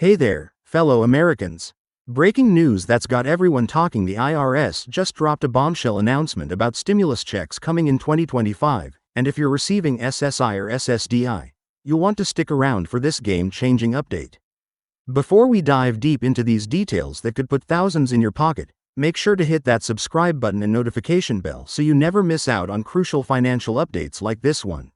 Hey there, fellow Americans. Breaking news that's got everyone talking: the IRS just dropped a bombshell announcement about stimulus checks coming in 2025, and if you're receiving SSI or SSDI, you'll want to stick around for this game-changing update. Before we dive deep into these details that could put thousands in your pocket, make sure to hit that subscribe button and notification bell so you never miss out on crucial financial updates like this one.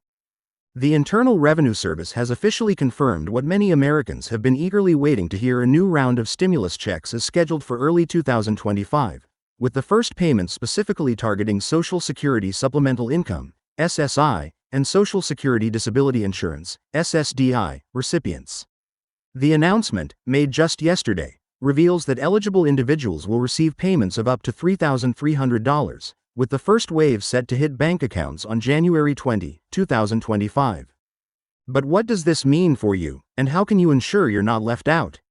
The Internal Revenue Service has officially confirmed what many Americans have been eagerly waiting to hear: a new round of stimulus checks is scheduled for early 2025, with the first payment specifically targeting Social Security Supplemental Income, SSI, and Social Security Disability Insurance, SSDI, recipients. The announcement, made just yesterday, reveals that eligible individuals will receive payments of up to $3,300, with the first wave set to hit bank accounts on January 20, 2025. But what does this mean for you, and how can you ensure you're not left out?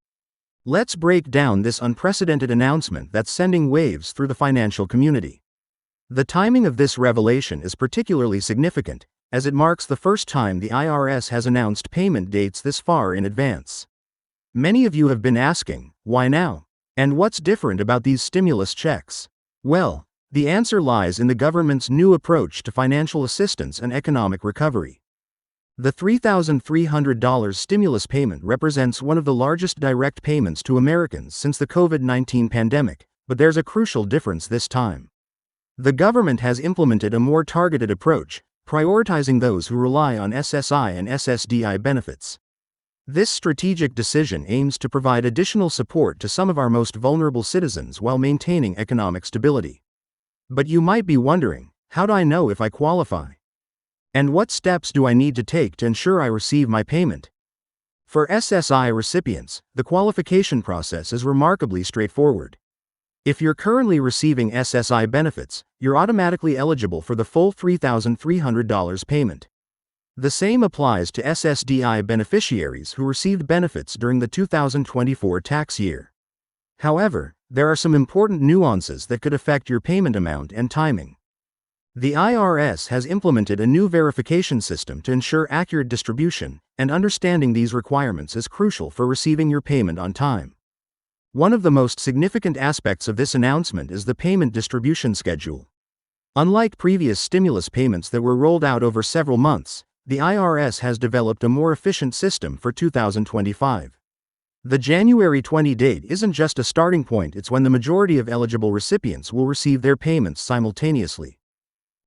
Let's break down this unprecedented announcement that's sending waves through the financial community. The timing of this revelation is particularly significant, as it marks the first time the IRS has announced payment dates this far in advance. Many of you have been asking, why now? And what's different about these stimulus checks? Well, the answer lies in the government's new approach to financial assistance and economic recovery. The $3,300 stimulus payment represents one of the largest direct payments to Americans since the COVID-19 pandemic, but there's a crucial difference this time. The government has implemented a more targeted approach, prioritizing those who rely on SSI and SSDI benefits. This strategic decision aims to provide additional support to some of our most vulnerable citizens while maintaining economic stability. But you might be wondering, how do I know if I qualify? And what steps do I need to take to ensure I receive my payment? For SSI recipients, the qualification process is remarkably straightforward. If you're currently receiving SSI benefits, you're automatically eligible for the full $3,300 payment. The same applies to SSDI beneficiaries who received benefits during the 2024 tax year. However, there are some important nuances that could affect your payment amount and timing. The IRS has implemented a new verification system to ensure accurate distribution, and understanding these requirements is crucial for receiving your payment on time. One of the most significant aspects of this announcement is the payment distribution schedule. Unlike previous stimulus payments that were rolled out over several months, the IRS has developed a more efficient system for 2025. The January 20 date isn't just a starting point, it's when the majority of eligible recipients will receive their payments simultaneously.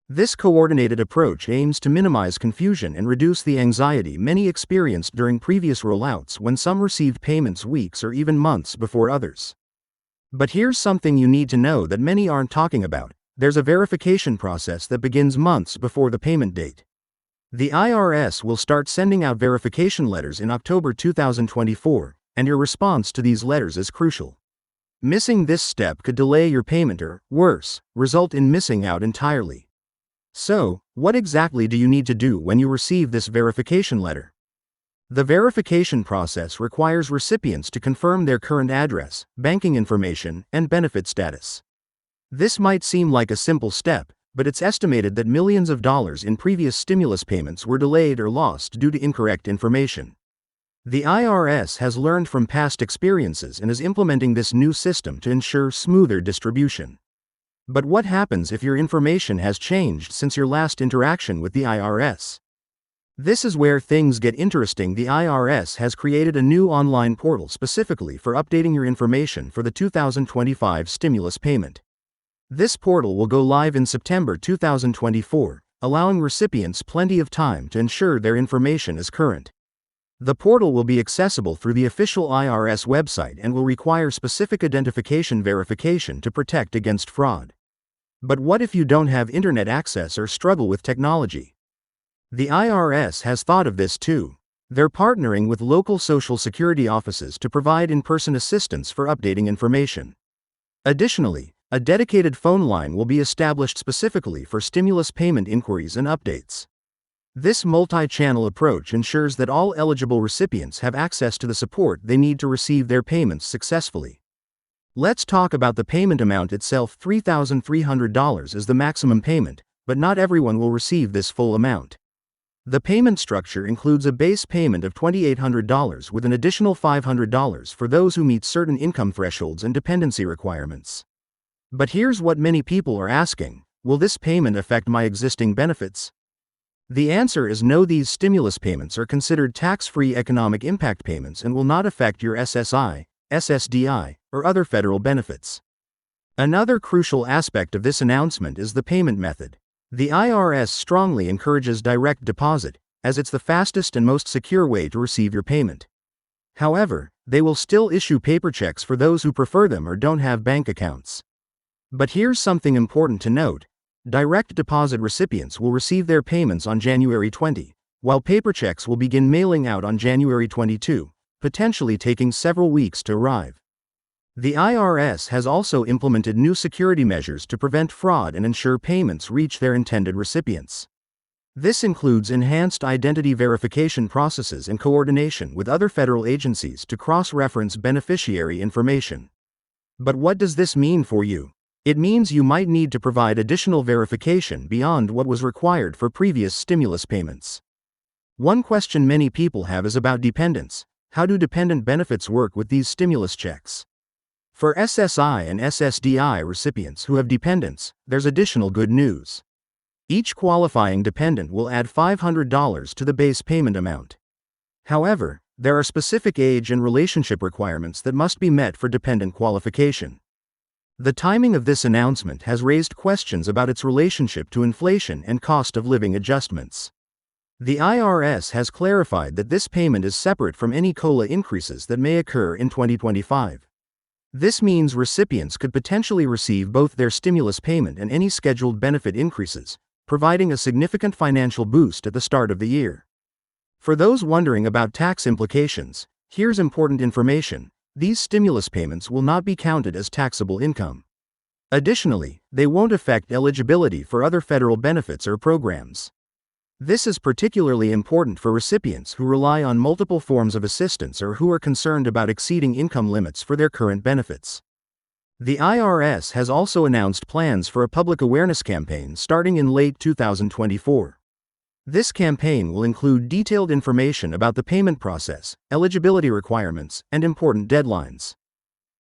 This coordinated approach aims to minimize confusion and reduce the anxiety many experienced during previous rollouts when some received payments weeks or even months before others. But here's something you need to know that many aren't talking about: there's a verification process that begins months before the payment date. The IRS will start sending out verification letters in October 2024, and your response to these letters is crucial. Missing this step could delay your payment or, worse, result in missing out entirely. So, what exactly do you need to do when you receive this verification letter? The verification process requires recipients to confirm their current address, banking information, and benefit status. This might seem like a simple step, but it's estimated that millions of dollars in previous stimulus payments were delayed or lost due to incorrect information. The IRS has learned from past experiences and is implementing this new system to ensure smoother distribution. But what happens if your information has changed since your last interaction with the IRS? This is where things get interesting. The IRS has created a new online portal specifically for updating your information for the 2025 stimulus payment. This portal will go live in September 2024, allowing recipients plenty of time to ensure their information is current. The portal will be accessible through the official IRS website and will require specific identification verification to protect against fraud. But what if you don't have internet access or struggle with technology? The IRS has thought of this too. They're partnering with local Social Security offices to provide in-person assistance for updating information. Additionally, a dedicated phone line will be established specifically for stimulus payment inquiries and updates. This multi-channel approach ensures that all eligible recipients have access to the support they need to receive their payments successfully. Let's talk about the payment amount itself. $3,300 is the maximum payment, but not everyone will receive this full amount. The payment structure includes a base payment of $2,800 with an additional $500 for those who meet certain income thresholds and dependency requirements. But here's what many people are asking: will this payment affect my existing benefits? The answer is no. These stimulus payments are considered tax-free economic impact payments and will not affect your SSI, SSDI, or other federal benefits. Another crucial aspect of this announcement is the payment method. The IRS strongly encourages direct deposit, as it's the fastest and most secure way to receive your payment. However, they will still issue paper checks for those who prefer them or don't have bank accounts. But here's something important to note: direct deposit recipients will receive their payments on January 20, while paper checks will begin mailing out on January 22, potentially taking several weeks to arrive. The IRS has also implemented new security measures to prevent fraud and ensure payments reach their intended recipients. This includes enhanced identity verification processes and coordination with other federal agencies to cross-reference beneficiary information. But what does this mean for you? It means you might need to provide additional verification beyond what was required for previous stimulus payments. One question many people have is about dependents. How do dependent benefits work with these stimulus checks? For SSI and SSDI recipients who have dependents, there's additional good news. Each qualifying dependent will add $500 to the base payment amount. However, there are specific age and relationship requirements that must be met for dependent qualification. The timing of this announcement has raised questions about its relationship to inflation and cost of living adjustments. The IRS has clarified that this payment is separate from any COLA increases that may occur in 2025. This means recipients could potentially receive both their stimulus payment and any scheduled benefit increases, providing a significant financial boost at the start of the year. For those wondering about tax implications, here's important information: these stimulus payments will not be counted as taxable income. Additionally, they won't affect eligibility for other federal benefits or programs. This is particularly important for recipients who rely on multiple forms of assistance or who are concerned about exceeding income limits for their current benefits. The IRS has also announced plans for a public awareness campaign starting in late 2024. This campaign will include detailed information about the payment process, eligibility requirements, and important deadlines.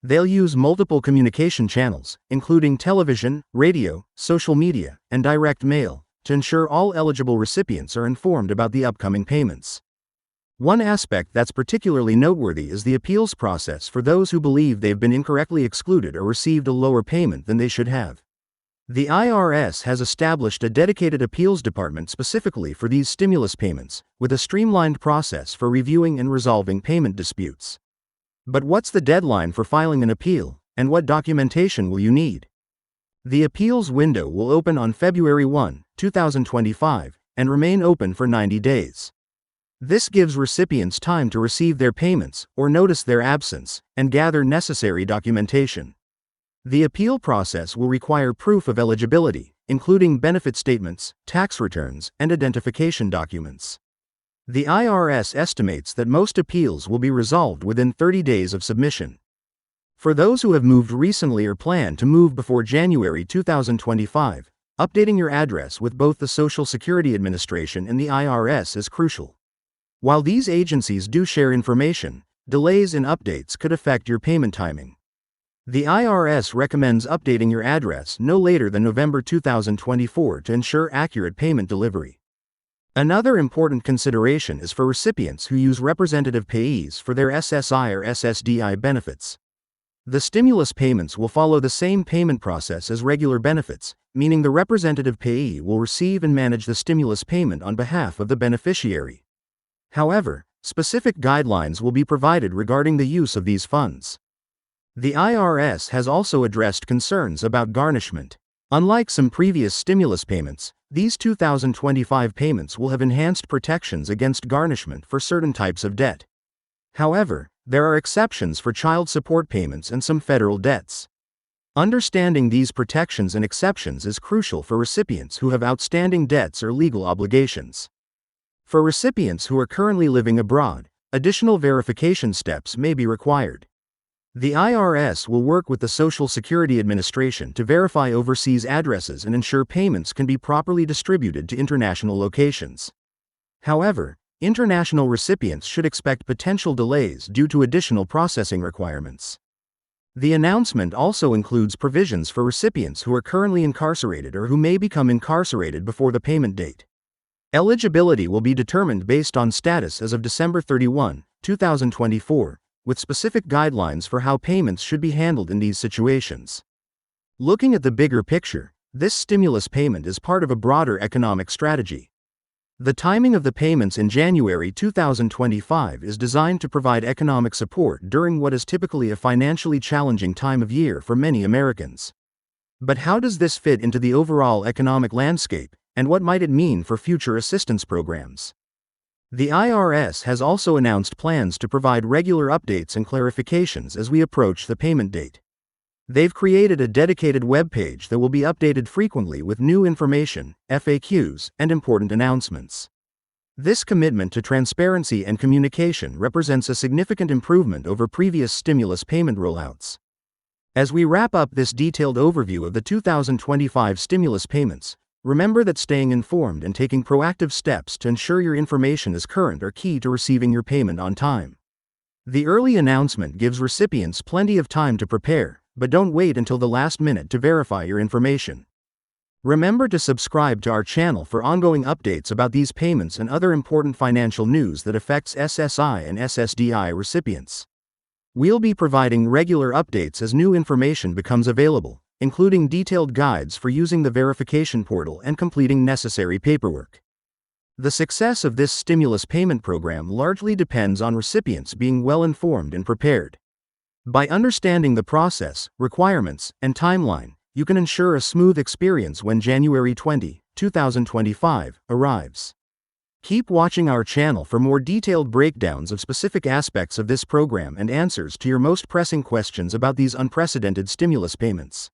They'll use multiple communication channels, including television, radio, social media, and direct mail, to ensure all eligible recipients are informed about the upcoming payments. One aspect that's particularly noteworthy is the appeals process for those who believe they've been incorrectly excluded or received a lower payment than they should have. The IRS has established a dedicated appeals department specifically for these stimulus payments, with a streamlined process for reviewing and resolving payment disputes. But what's the deadline for filing an appeal, and what documentation will you need? The appeals window will open on February 1, 2025, and remain open for 90 days. This gives recipients time to receive their payments, or notice their absence, and gather necessary documentation. The appeal process will require proof of eligibility, including benefit statements, tax returns, and identification documents. The IRS estimates that most appeals will be resolved within 30 days of submission. For those who have moved recently or plan to move before January 2025, updating your address with both the Social Security Administration and the IRS is crucial. While these agencies do share information, delays in updates could affect your payment timing. The IRS recommends updating your address no later than November 2024 to ensure accurate payment delivery. Another important consideration is for recipients who use representative payees for their SSI or SSDI benefits. The stimulus payments will follow the same payment process as regular benefits, meaning the representative payee will receive and manage the stimulus payment on behalf of the beneficiary. However, specific guidelines will be provided regarding the use of these funds. The IRS has also addressed concerns about garnishment. Unlike some previous stimulus payments, these 2025 payments will have enhanced protections against garnishment for certain types of debt. However, there are exceptions for child support payments and some federal debts. Understanding these protections and exceptions is crucial for recipients who have outstanding debts or legal obligations. For recipients who are currently living abroad, additional verification steps may be required. The IRS will work with the Social Security Administration to verify overseas addresses and ensure payments can be properly distributed to international locations. However, international recipients should expect potential delays due to additional processing requirements. The announcement also includes provisions for recipients who are currently incarcerated or who may become incarcerated before the payment date. Eligibility will be determined based on status as of December 31, 2024, with specific guidelines for how payments should be handled in these situations. Looking at the bigger picture, this stimulus payment is part of a broader economic strategy. The timing of the payments in January 2025 is designed to provide economic support during what is typically a financially challenging time of year for many Americans. But how does this fit into the overall economic landscape, and what might it mean for future assistance programs? The IRS has also announced plans to provide regular updates and clarifications as we approach the payment date. They've created a dedicated web page that will be updated frequently with new information, FAQs, and important announcements. This commitment to transparency and communication represents a significant improvement over previous stimulus payment rollouts. As we wrap up this detailed overview of the 2025 stimulus payments, remember that staying informed and taking proactive steps to ensure your information is current are key to receiving your payment on time. The early announcement gives recipients plenty of time to prepare, but don't wait until the last minute to verify your information. Remember to subscribe to our channel for ongoing updates about these payments and other important financial news that affects SSI and SSDI recipients. We'll be providing regular updates as new information becomes available, including detailed guides for using the verification portal and completing necessary paperwork. The success of this stimulus payment program largely depends on recipients being well informed and prepared. By understanding the process, requirements, and timeline, you can ensure a smooth experience when January 20, 2025, arrives. Keep watching our channel for more detailed breakdowns of specific aspects of this program and answers to your most pressing questions about these unprecedented stimulus payments.